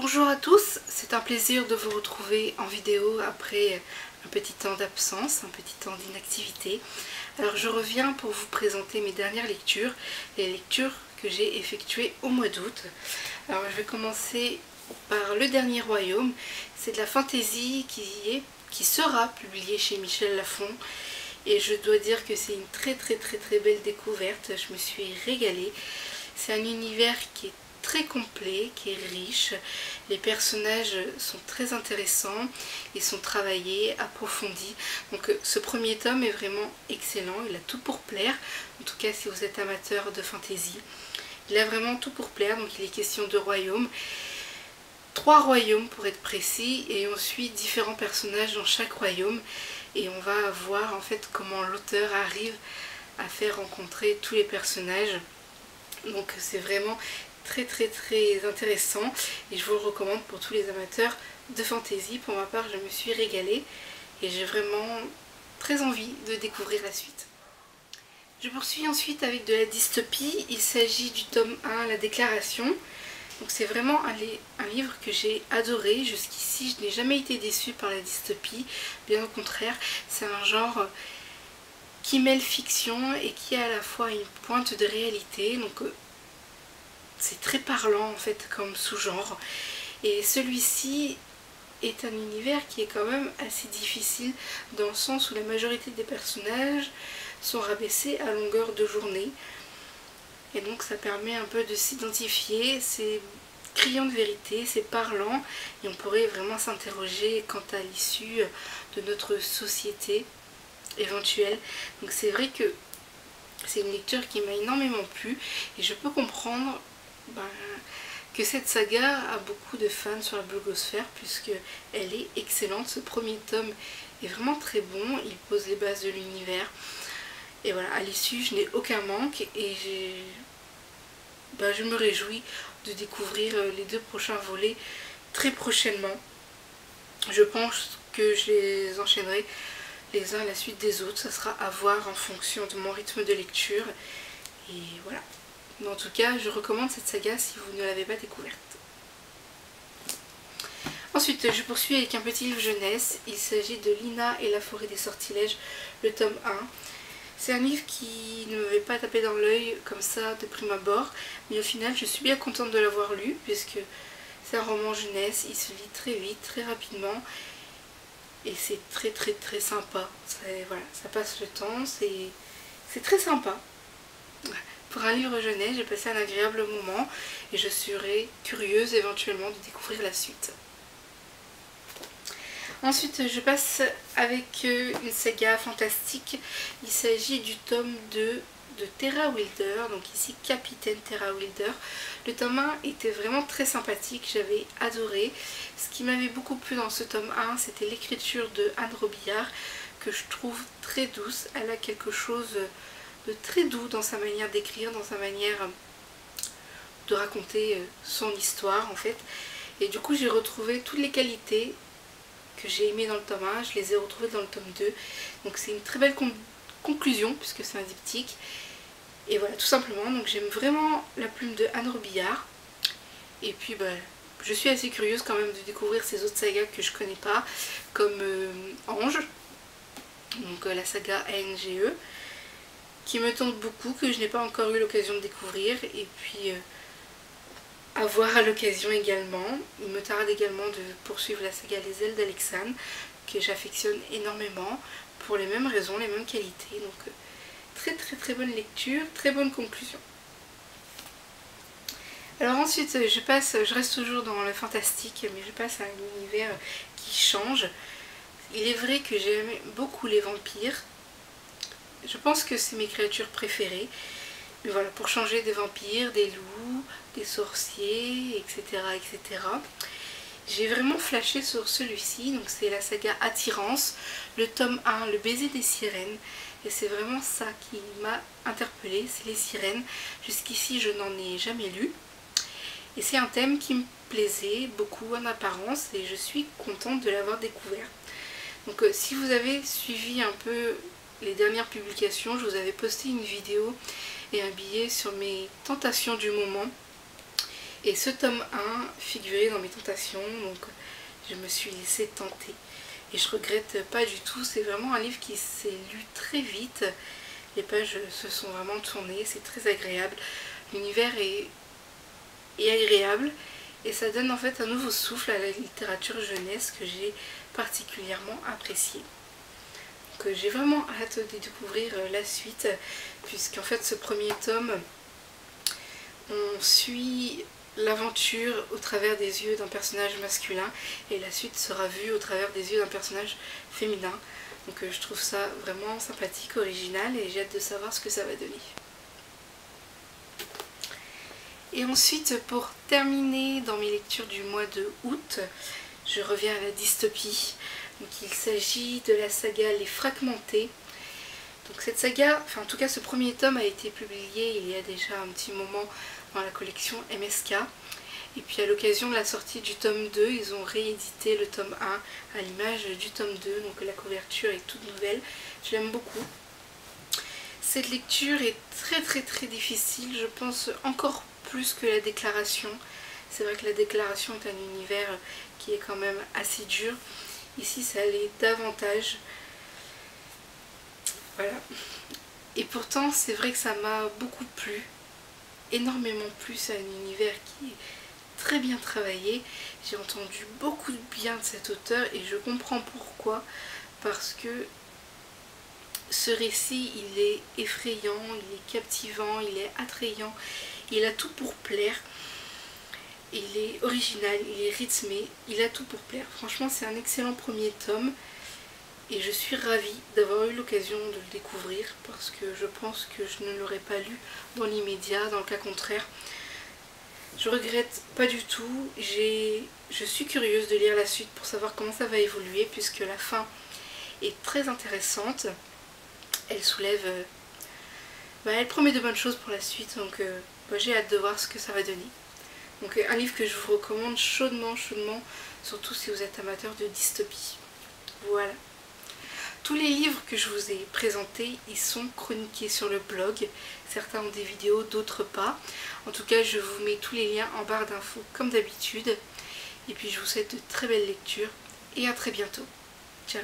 Bonjour à tous, c'est un plaisir de vous retrouver en vidéo après un petit temps d'absence, un petit temps d'inactivité. Alors je reviens pour vous présenter mes dernières lectures, les lectures que j'ai effectuées au mois d'août. Alors je vais commencer par Le Dernier Royaume, c'est de la fantaisie qui sera publiée chez Michel Lafon. Et je dois dire que c'est une très belle découverte, je me suis régalée. C'est un univers qui est très complet, qui est riche. Les personnages sont très intéressants, ils sont travaillés, approfondis. Donc ce premier tome est vraiment excellent, il a tout pour plaire. En tout cas si vous êtes amateur de fantasy, il a vraiment tout pour plaire. Donc il est question de royaumes. 3 royaumes pour être précis, et on suit différents personnages dans chaque royaume. Et on va voir en fait comment l'auteur arrive à faire rencontrer tous les personnages. Donc c'est vraiment très intéressant et je vous le recommande pour tous les amateurs de fantasy. Pour ma part, je me suis régalée et j'ai vraiment très envie de découvrir la suite. Je poursuis ensuite avec de la dystopie. Il s'agit du tome 1, La Déclaration. Donc c'est vraiment un livre que j'ai adoré. Jusqu'ici, je n'ai jamais été déçue par la dystopie. Bien au contraire, c'est un genre qui mêle fiction et qui a à la fois une pointe de réalité. Donc c'est très parlant en fait comme sous-genre. Et celui-ci est un univers qui est quand même assez difficile dans le sens où la majorité des personnages sont rabaissés à longueur de journée. Et donc ça permet un peu de s'identifier, c'est criant de vérité, c'est parlant, et on pourrait vraiment s'interroger quant à l'issue de notre société éventuelle. Donc c'est vrai que c'est une lecture qui m'a énormément plu, et je peux comprendre que cette saga a beaucoup de fans sur la blogosphère, puisque elle est excellente. Ce premier tome est vraiment très bon, il pose les bases de l'univers. Et voilà, à l'issue, je n'ai aucun manque et je me réjouis de découvrir les 2 prochains volets très prochainement. Je pense que je les enchaînerai les uns à la suite des autres. Ça sera à voir en fonction de mon rythme de lecture. Et voilà. Mais en tout cas, je recommande cette saga si vous ne l'avez pas découverte. Ensuite, je poursuis avec un petit livre jeunesse. Il s'agit de Lina et la forêt des sortilèges, le tome 1. C'est un livre qui ne m'avait pas tapé dans l'œil comme ça de prime abord, mais au final je suis bien contente de l'avoir lu, puisque c'est un roman jeunesse, il se lit très vite, très rapidement, et c'est très sympa. Voilà, ça passe le temps, c'est très sympa. Pour un livre jeunesse, j'ai passé un agréable moment, et je serai curieuse éventuellement de découvrir la suite. Ensuite, je passe avec une saga fantastique. Il s'agit du tome 2 de Terra Wilder, donc ici Capitaine Terra Wilder. Le tome 1 était vraiment très sympathique, j'avais adoré. Ce qui m'avait beaucoup plu dans ce tome 1, c'était l'écriture de Anne Robillard, que je trouve très douce. Elle a quelque chose de très doux dans sa manière d'écrire, dans sa manière de raconter son histoire en fait. Et du coup, j'ai retrouvé toutes les qualités que j'ai aimé dans le tome 1, je les ai retrouvés dans le tome 2. Donc c'est une très belle conclusion, puisque c'est un diptyque. Et voilà, tout simplement. Donc j'aime vraiment la plume de Anne Robillard. Et puis je suis assez curieuse quand même de découvrir ces autres sagas que je connais pas, comme Ange, donc la saga ANGE, qui me tente beaucoup, que je n'ai pas encore eu l'occasion de découvrir. Et puis à voir à l'occasion également. Il me tarde également de poursuivre la saga Les Ailes d'Alexandre, que j'affectionne énormément pour les mêmes raisons, les mêmes qualités. Donc très bonne lecture, très bonne conclusion. Alors ensuite je reste toujours dans le fantastique, mais je passe à un univers qui change. Il est vrai que j'aime beaucoup les vampires. Je pense que c'est mes créatures préférées. Mais voilà, pour changer des vampires, des loups, des sorciers, etc. J'ai vraiment flashé sur celui-ci, donc c'est la saga Attirance, le tome 1, Le baiser des sirènes. Et c'est vraiment ça qui m'a interpellée, c'est les sirènes. Jusqu'ici, je n'en ai jamais lu. Et c'est un thème qui me plaisait beaucoup en apparence et je suis contente de l'avoir découvert. Donc si vous avez suivi un peu les dernières publications, je vous avais posté une vidéo et un billet sur mes tentations du moment. Et ce tome 1 figurait dans mes tentations, donc je me suis laissée tenter. Et je regrette pas du tout, c'est vraiment un livre qui s'est lu très vite. Les pages se sont vraiment tournées, c'est très agréable. L'univers est agréable et ça donne en fait un nouveau souffle à la littérature jeunesse que j'ai particulièrement apprécié. Donc j'ai vraiment hâte de découvrir la suite, puisqu'en fait ce premier tome, on suit l'aventure au travers des yeux d'un personnage masculin et la suite sera vue au travers des yeux d'un personnage féminin. Donc je trouve ça vraiment sympathique, original et j'ai hâte de savoir ce que ça va donner. Et ensuite, pour terminer dans mes lectures du mois de août, je reviens à la dystopie. Donc il s'agit de la saga Les Fragmentés. Donc cette saga, enfin en tout cas ce premier tome a été publié il y a déjà un petit moment dans la collection MSK. Et puis à l'occasion de la sortie du tome 2, ils ont réédité le tome 1 à l'image du tome 2. Donc la couverture est toute nouvelle, je l'aime beaucoup. Cette lecture est très difficile, je pense encore plus que la déclaration. C'est vrai que la déclaration est un univers qui est quand même assez dur. Ici ça l'est davantage. Voilà. Et pourtant c'est vrai que ça m'a beaucoup plu. Énormément plu, c'est un univers qui est très bien travaillé. J'ai entendu beaucoup de bien de cet auteur et je comprends pourquoi. Parce que ce récit, il est effrayant, il est captivant, il est attrayant, il a tout pour plaire. Il est original, il est rythmé, il a tout pour plaire. Franchement, c'est un excellent premier tome et je suis ravie d'avoir eu l'occasion de le découvrir parce que je pense que je ne l'aurais pas lu dans l'immédiat, dans le cas contraire. Je regrette pas du tout, je suis curieuse de lire la suite pour savoir comment ça va évoluer puisque la fin est très intéressante. Elle soulève, elle promet de bonnes choses pour la suite, donc j'ai hâte de voir ce que ça va donner. Donc un livre que je vous recommande chaudement, surtout si vous êtes amateur de dystopie. Voilà. Tous les livres que je vous ai présentés, ils sont chroniqués sur le blog. Certains ont des vidéos, d'autres pas. En tout cas, je vous mets tous les liens en barre d'infos comme d'habitude. Et puis je vous souhaite de très belles lectures et à très bientôt. Ciao.